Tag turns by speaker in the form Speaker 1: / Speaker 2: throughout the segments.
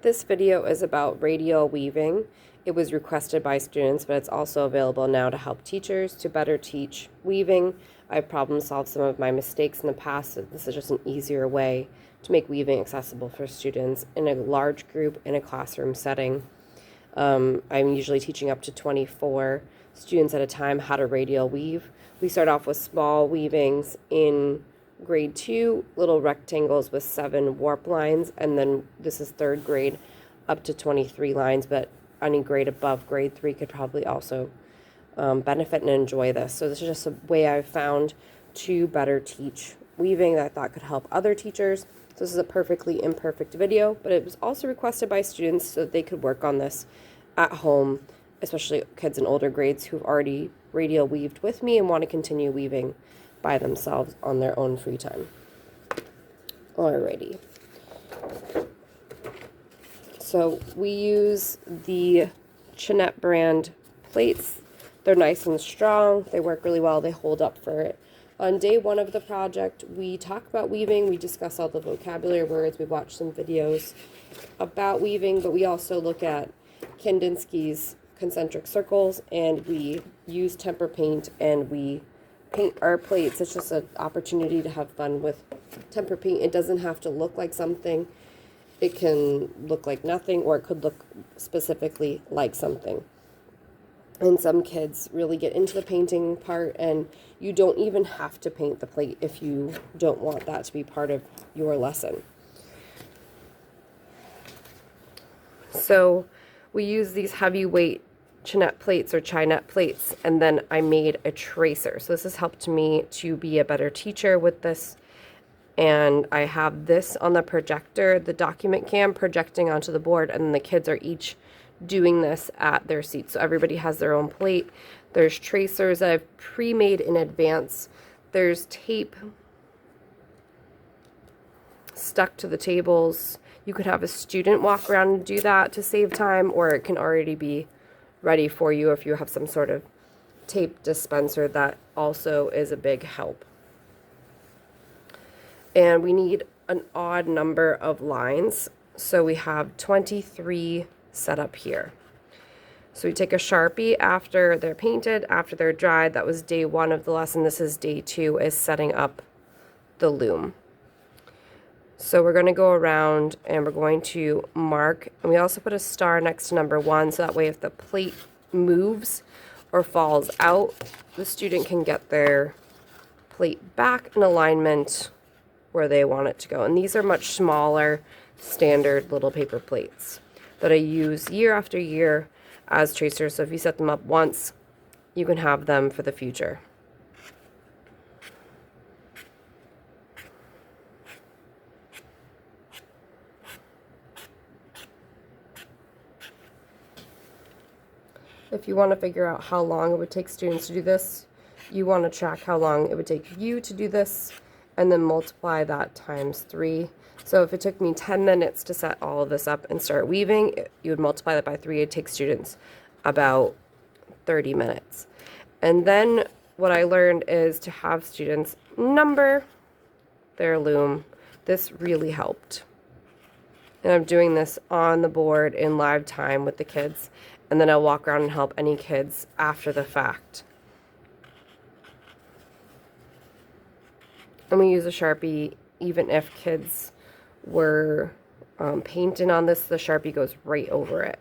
Speaker 1: This video is about radial weaving. It was requested by students, but it's also available now to help teachers to better teach weaving. I've problem solved some of my mistakes in the past, so this is just an easier way to make weaving accessible for students in a large group in a classroom setting. I'm usually teaching up to 24 students at a time how to radial weave. We start off with small weavings in grade 2, little rectangles with 7 warp lines, and then this is 3rd grade up to 23 lines, but any grade above grade 3 could probably also benefit and enjoy this. So this is just a way I've found to better teach weaving that I thought could help other teachers. So this is a perfectly imperfect video, but it was also requested by students so that they could work on this at home, especially kids in older grades who've already radial weaved with me and want to continue weaving by themselves on their own free time. Alrighty. So we use the Chinette brand plates. They're nice and strong. They work really well. They hold up for it. On day 1 of the project, we talk about weaving. We discuss all the vocabulary words. We watch some videos about weaving, but we also look at Kandinsky's concentric circles, and we use tempera paint, and we paint our plates. It's just an opportunity to have fun with tempera paint. It doesn't have to look like something. It can look like nothing, or it could look specifically like something. And some kids really get into the painting part, and you don't even have to paint the plate if you don't want that to be part of your lesson. So we use these heavyweight Chinette plates or Chinette plates, and then I made a tracer. So this has helped me to be a better teacher with this. And I have this on the projector, the document cam projecting onto the board, and then the kids are each doing this at their seats. So everybody has their own plate. There's tracers that I've pre-made in advance. There's tape stuck to the tables. You could have a student walk around and do that to save time, or it can already be ready for you if you have some sort of tape dispenser. That also is a big help. And we need an odd number of lines. So we have 23 set up here. So we take a Sharpie after they're painted, after they're dried. That was day 1 of the lesson. This is day 2, is setting up the loom. So we're going to go around and we're going to mark, and we also put a star next to number 1, so that way if the plate moves or falls out, the student can get their plate back in alignment where they want it to go. And these are much smaller, standard little paper plates that I use year after year as tracers. So if you set them up once, you can have them for the future. If you want to figure out how long it would take students to do this, you want to track how long it would take you to do this, and then multiply that times 3. So if it took me 10 minutes to set all of this up and start weaving, you would multiply that by 3. It takes students about 30 minutes. And then what I learned is to have students number their loom. This really helped. And I'm doing this on the board in live time with the kids, and then I'll walk around and help any kids after the fact. And we use a Sharpie even if kids were painting on this. The Sharpie goes right over it.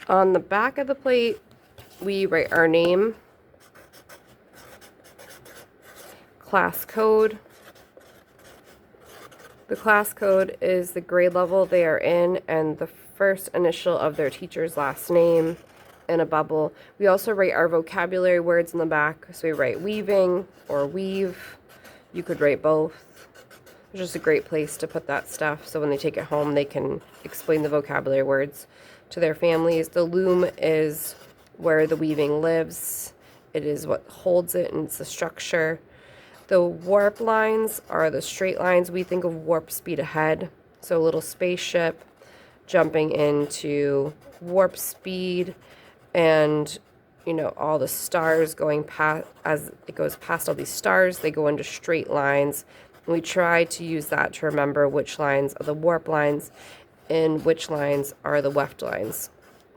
Speaker 1: On the back of the plate, we write our name, class code. The class code is the grade level they are in and the first initial of their teacher's last name in a bubble. We also write our vocabulary words in the back. So we write weaving or weave. You could write both. It's just a great place to put that stuff, so when they take it home, they can explain the vocabulary words to their families. The loom is where the weaving lives. It is what holds it, and it's the structure. The warp lines are the straight lines. We think of warp speed ahead. So a little spaceship jumping into warp speed, and you know, all the stars going past, as it goes past all these stars, they go into straight lines. And we try to use that to remember which lines are the warp lines and which lines are the weft lines.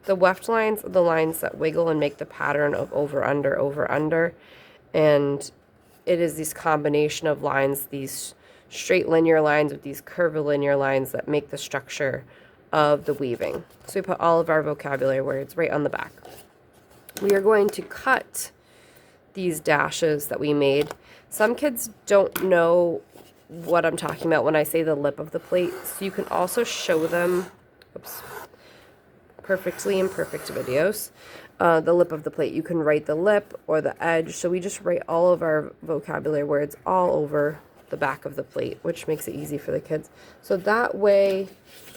Speaker 1: The weft lines are the lines that wiggle and make the pattern of over, under. And it is this combination of lines, these straight linear lines with these curvilinear lines that make the structure of the weaving. So we put all of our vocabulary words right on the back. We are going to cut these dashes that we made. Some kids don't know what I'm talking about when I say the lip of the plate, so you can also show them, perfectly imperfect videos, the lip of the plate. You can write the lip or the edge, so we just write all of our vocabulary words all over the back of the plate, which makes it easy for the kids. So that way,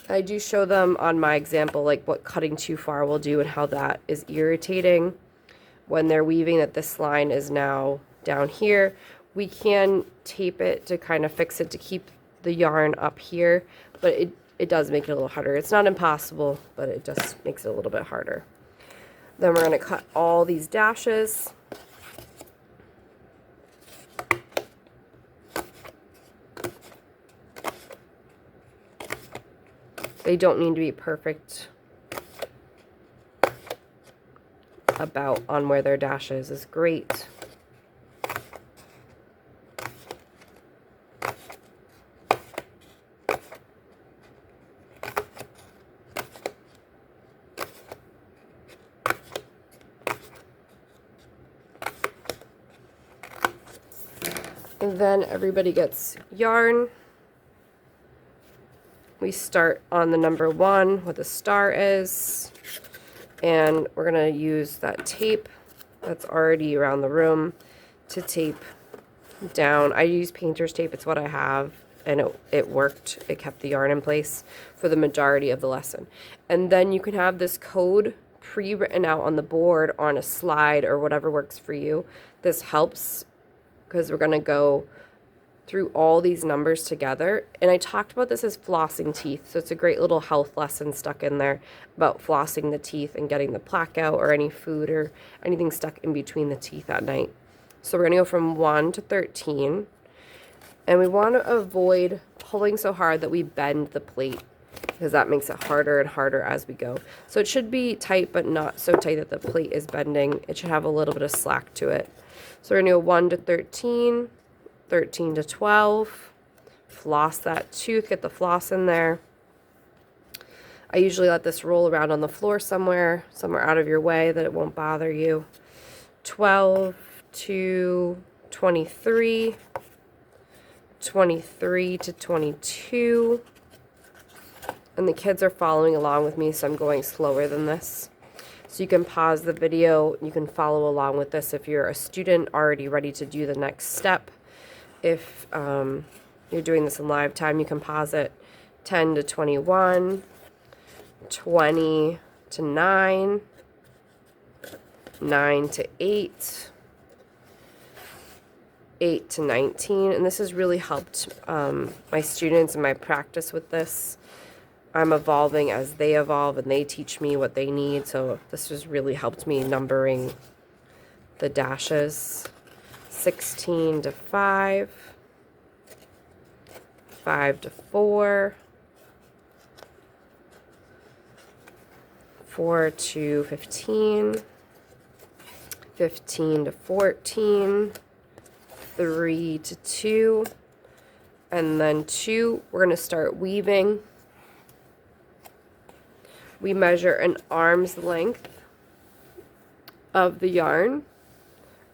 Speaker 1: I do show them on my example, like what cutting too far will do and how that is irritating when they're weaving, that this line is now down here. We can tape it to kind of fix it to keep the yarn up here, but it does make it a little harder. It's not impossible, but it just makes it a little bit harder. Then we're going to cut all these dashes. They don't need to be perfect about on where their dashes is great. And then everybody gets yarn. We start on the number 1, what the star is, and we're going to use that tape that's already around the room to tape down. I use painter's tape, it's what I have, and it worked. It kept the yarn in place for the majority of the lesson. And then you can have this code pre-written out on the board, on a slide, or whatever works for you. This helps because we're going to go through all these numbers together. And I talked about this as flossing teeth, so it's a great little health lesson stuck in there about flossing the teeth and getting the plaque out or any food or anything stuck in between the teeth at night. So we're going to go from 1 to 13, and we want to avoid pulling so hard that we bend the plate, because that makes it harder and harder as we go. So it should be tight, but not so tight that the plate is bending. It should have a little bit of slack to it. So we're going to go 1 to 13, 13 to 12, floss that tooth, get the floss in there. I usually let this roll around on the floor somewhere out of your way that it won't bother you. 12 to 23, 23 to 22, and the kids are following along with me, so I'm going slower than this. So you can pause the video, you can follow along with this if you're a student already ready to do the next step. If you're doing this in live time, you can pause it. 10 to 21, 20 to 9, 9 to 8, 8 to 19. And this has really helped my students and my practice with this. I'm evolving as they evolve, and they teach me what they need. So this has really helped me numbering the dashes. 16 to 5, 5 to 4, 4 to 15, 15 to 14, 3 to 2, and then 2, we're going to start weaving. We measure an arm's length of the yarn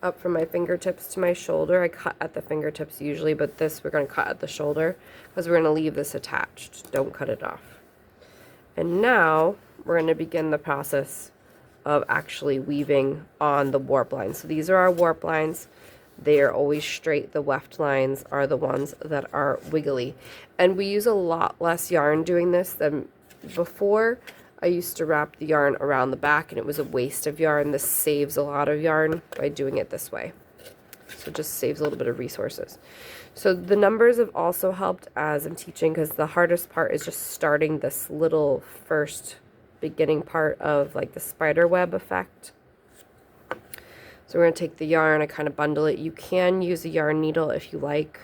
Speaker 1: up from my fingertips to my shoulder. I cut at the fingertips usually, but this we're going to cut at the shoulder because we're going to leave this attached. Don't cut it off. And now we're going to begin the process of actually weaving on the warp lines. So these are our warp lines. They are always straight. The weft lines are the ones that are wiggly. And we use a lot less yarn doing this than before. I used to wrap the yarn around the back and it was a waste of yarn. This saves a lot of yarn by doing it this way. So it just saves a little bit of resources. So the numbers have also helped as I'm teaching, because the hardest part is just starting this little first beginning part of like the spider web effect. So we're going to take the yarn, I kind of bundle it. You can use a yarn needle if you like.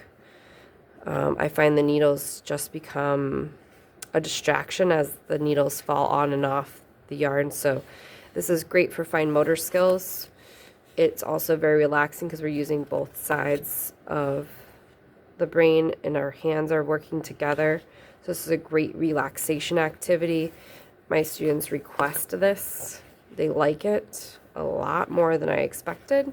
Speaker 1: I find the needles just become a distraction as the needles fall on and off the yarn. So this is great for fine motor skills. It's also very relaxing because we're using both sides of the brain and our hands are working together. So this is a great relaxation activity. My students request this. They like it a lot more than I expected.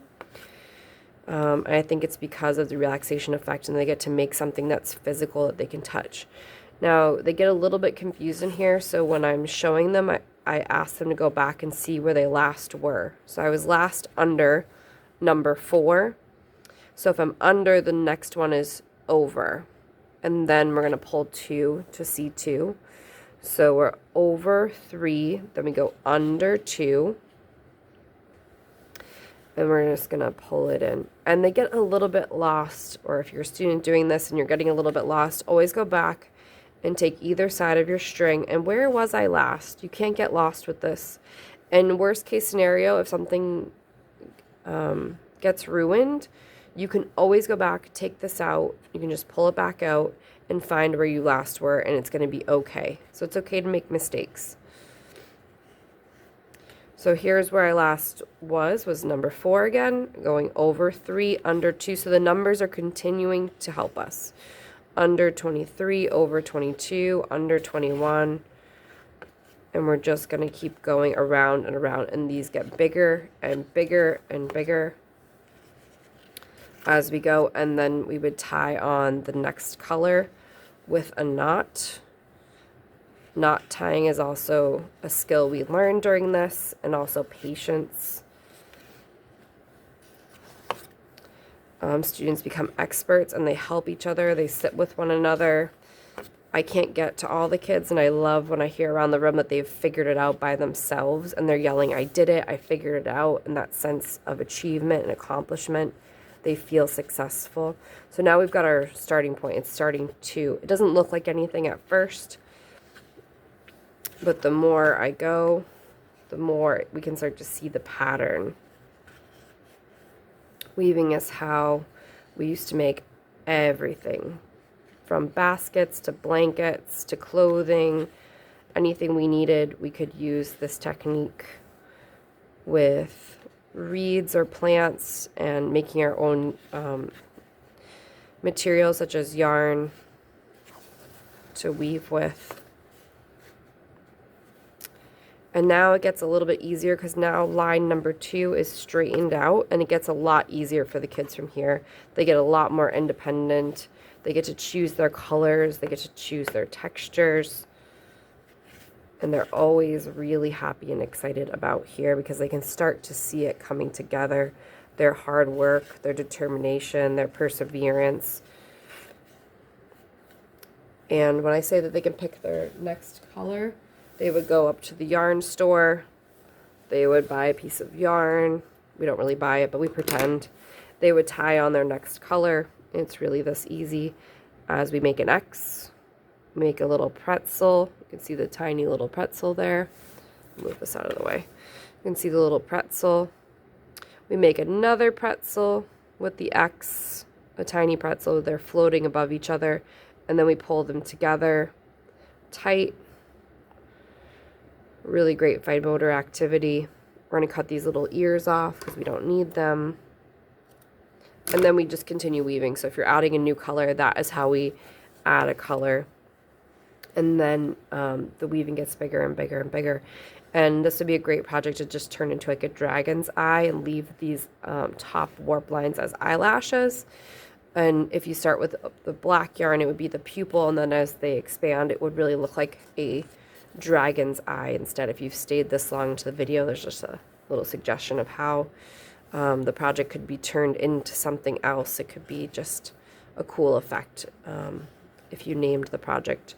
Speaker 1: And I think it's because of the relaxation effect, and they get to make something that's physical that they can touch. Now, they get a little bit confused in here, so when I'm showing them, I ask them to go back and see where they last were. So I was last under number 4. So if I'm under, the next one is over. And then we're going to pull 2 to C2. So we're over 3, then we go under 2. And we're just going to pull it in. And they get a little bit lost, or if you're a student doing this and you're getting a little bit lost, always go back and take either side of your string. And where was I last? You can't get lost with this. And worst case scenario, if something gets ruined, you can always go back, take this out. You can just pull it back out and find where you last were, and it's going to be okay. So it's okay to make mistakes. So here's where I last was number 4 again, going over 3, under 2. So the numbers are continuing to help us. Under 23, over 22, under 21. And we're just going to keep going around and around. And these get bigger and bigger and bigger as we go. And then we would tie on the next color with a knot. Knot tying is also a skill we learned during this, and also patience. Students become experts and they help each other. They sit with one another. I can't get to all the kids, and I love when I hear around the room that they've figured it out by themselves and they're yelling, "I did it, I figured it out," and that sense of achievement and accomplishment. They feel successful. So now we've got our starting point. It's starting 2. It doesn't look like anything at first, but the more I go, the more we can start to see the pattern. Weaving is how we used to make everything, from baskets to blankets to clothing. Anything we needed, we could use this technique with reeds or plants, and making our own materials such as yarn to weave with. And now it gets a little bit easier because now line number 2 is straightened out, and it gets a lot easier for the kids from here. They get a lot more independent. They get to choose their colors. They get to choose their textures. And they're always really happy and excited about here because they can start to see it coming together. Their hard work, their determination, their perseverance. And when I say that they can pick their next color, they would go up to the yarn store. They would buy a piece of yarn. We don't really buy it, but we pretend. They would tie on their next color. It's really this easy. As we make an X, make a little pretzel. You can see the tiny little pretzel there. Move this out of the way. You can see the little pretzel. We make another pretzel with the X, a tiny pretzel. They're floating above each other. And then we pull them together tight. Really great fine motor activity. We're going to cut these little ears off because we don't need them. And then we just continue weaving. So if you're adding a new color, that is how we add a color. And then the weaving gets bigger and bigger and bigger. And this would be a great project to just turn into like a dragon's eye and leave these top warp lines as eyelashes. And if you start with the black yarn, it would be the pupil. And then as they expand, it would really look like a dragon's eye instead. If you've stayed this long into the video, there's just a little suggestion of how the project could be turned into something else. It could be just a cool effect if you named the project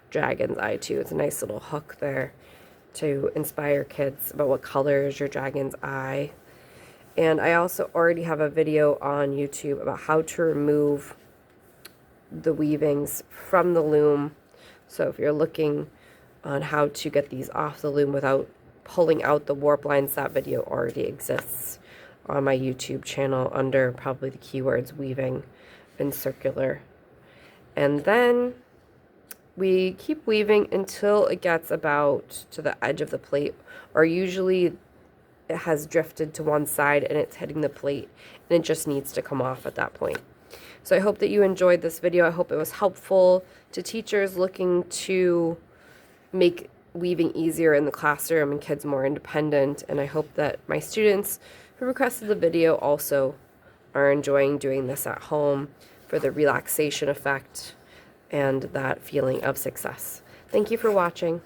Speaker 1: Dragon's Eye too. It's a nice little hook there. to inspire kids about what color is your dragon's eye. And I also already have a video on YouTube about how to remove the weavings from the loom. So if you're looking on how to get these off the loom without pulling out the warp lines, that video already exists on my YouTube channel under probably the keywords weaving and circular. And then we keep weaving until it gets about to the edge of the plate, or usually it has drifted to one side and it's hitting the plate and it just needs to come off at that point. So I hope that you enjoyed this video. I hope it was helpful to teachers looking to make weaving easier in the classroom and kids more independent. And I hope that my students who requested the video also are enjoying doing this at home for the relaxation effect and that feeling of success. Thank you for watching.